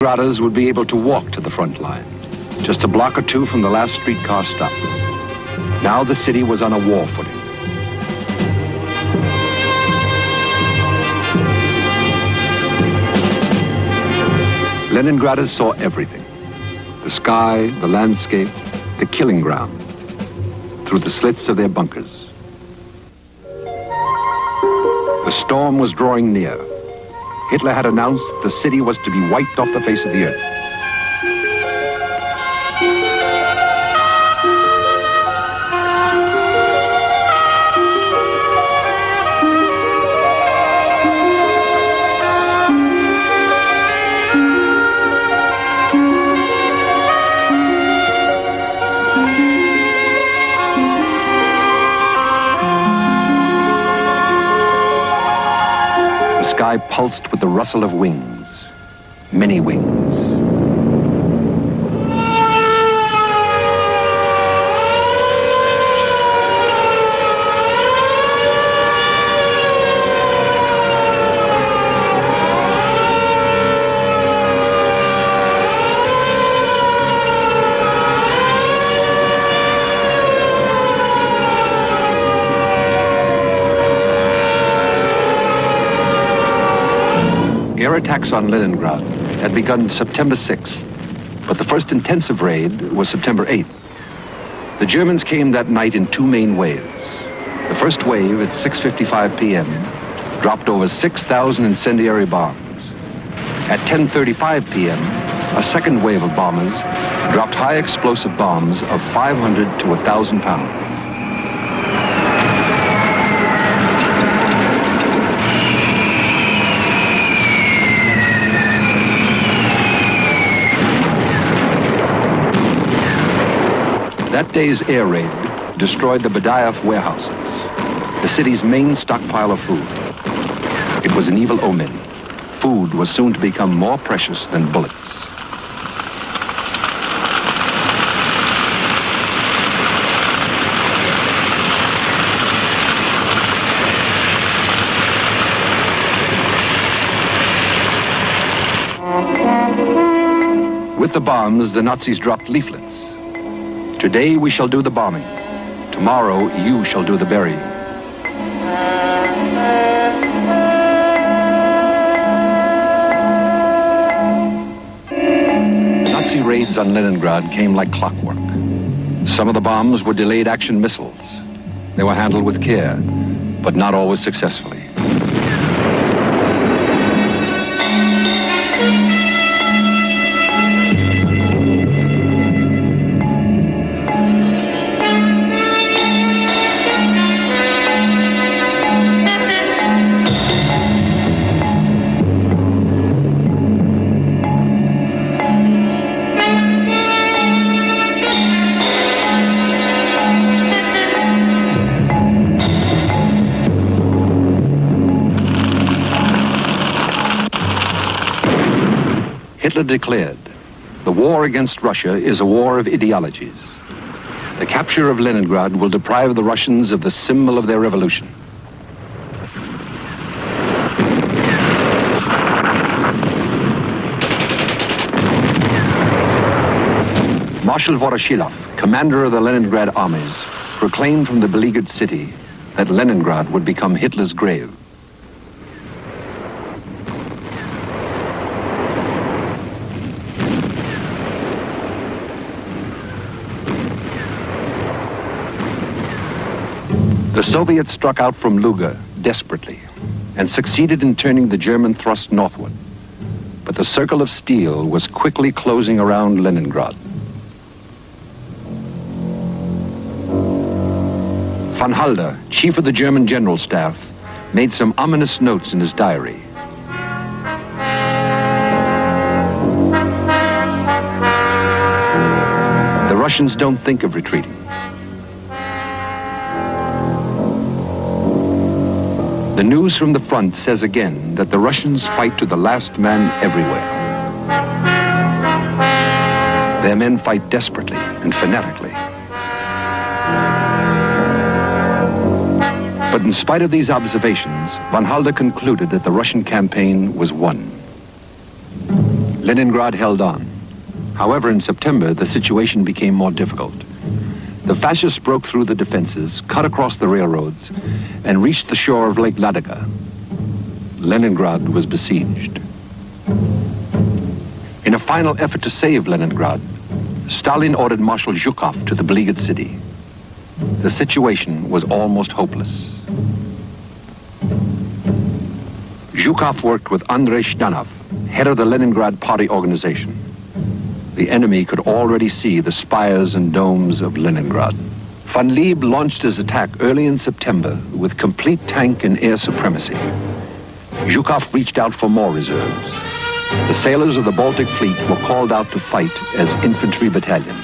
Leningradas would be able to walk to the front line, just a block or two from the last streetcar stop. Now the city was on a war footing. Leningradas saw everything. The sky, the landscape, the killing ground, through the slits of their bunkers. The storm was drawing near. Hitler had announced that the city was to be wiped off the face of the earth. The sky pulsed with the rustle of wings, many wings. Air attacks on Leningrad had begun September 6th, but the first intensive raid was September 8th. The Germans came that night in two main waves. The first wave at 6:55 p.m. dropped over 6,000 incendiary bombs. At 10:35 p.m., a second wave of bombers dropped high explosive bombs of 500 to 1,000 pounds. That day's air raid destroyed the Badaev warehouses, the city's main stockpile of food. It was an evil omen. Food was soon to become more precious than bullets. With the bombs, the Nazis dropped leaflets. Today we shall do the bombing. Tomorrow you shall do the burying. Nazi raids on Leningrad came like clockwork. Some of the bombs were delayed action missiles. They were handled with care, but not always successfully. Hitler declared, the war against Russia is a war of ideologies. The capture of Leningrad will deprive the Russians of the symbol of their revolution. Marshal Voroshilov, commander of the Leningrad armies, proclaimed from the beleaguered city that Leningrad would become Hitler's grave. The Soviets struck out from Luga desperately and succeeded in turning the German thrust northward. But the circle of steel was quickly closing around Leningrad. Von Halder, chief of the German General Staff, made some ominous notes in his diary. The Russians don't think of retreating. The news from the front says again that the Russians fight to the last man everywhere. Their men fight desperately and fanatically. But in spite of these observations, von Halder concluded that the Russian campaign was won. Leningrad held on. However, in September, the situation became more difficult. The fascists broke through the defenses, cut across the railroads, and reached the shore of Lake Ladoga. Leningrad was besieged. In a final effort to save Leningrad, Stalin ordered Marshal Zhukov to the beleaguered city. The situation was almost hopeless. Zhukov worked with Andrei Zhdanov, head of the Leningrad Party organization. The enemy could already see the spires and domes of Leningrad. Von Lieb launched his attack early in September with complete tank and air supremacy. Zhukov reached out for more reserves. The sailors of the Baltic Fleet were called out to fight as infantry battalions.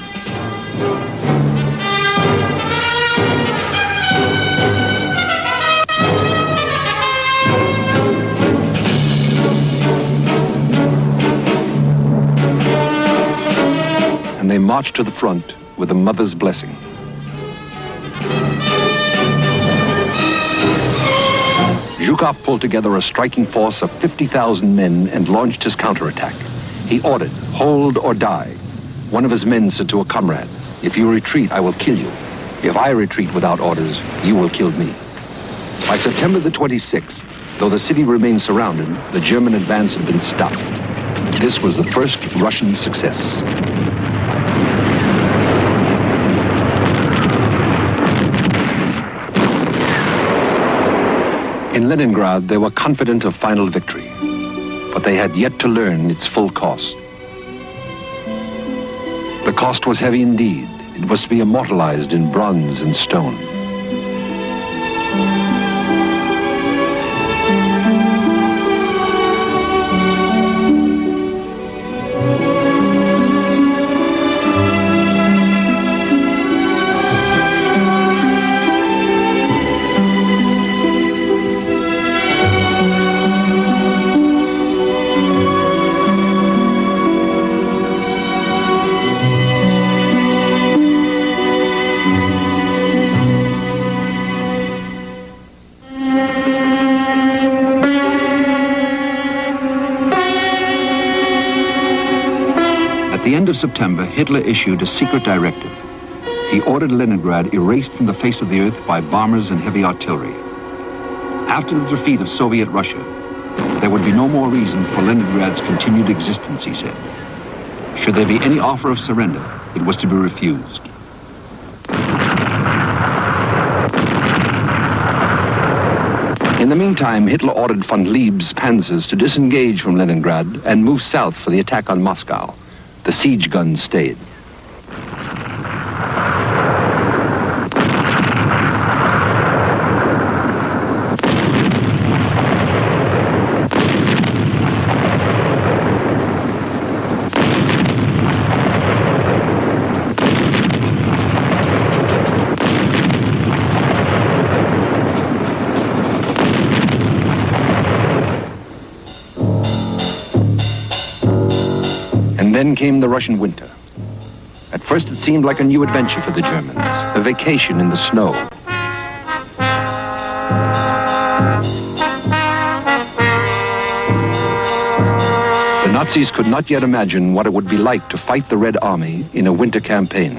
And they marched to the front with a mother's blessing. Zhukov pulled together a striking force of 50,000 men and launched his counterattack. He ordered, "Hold or die." One of his men said to a comrade, "If you retreat, I will kill you. If I retreat without orders, you will kill me." By September the 26th, though the city remained surrounded, the German advance had been stopped. This was the first Russian success. In Leningrad, they were confident of final victory, but they had yet to learn its full cost. The cost was heavy indeed. It was to be immortalized in bronze and stone. At the end of September, Hitler issued a secret directive. He ordered Leningrad erased from the face of the earth by bombers and heavy artillery. After the defeat of Soviet Russia, there would be no more reason for Leningrad's continued existence, he said. Should there be any offer of surrender, it was to be refused. In the meantime, Hitler ordered von Lieb's panzers to disengage from Leningrad and move south for the attack on Moscow. The siege guns stayed. And then came the Russian winter. At first it seemed like a new adventure for the Germans, a vacation in the snow. The Nazis could not yet imagine what it would be like to fight the Red Army in a winter campaign.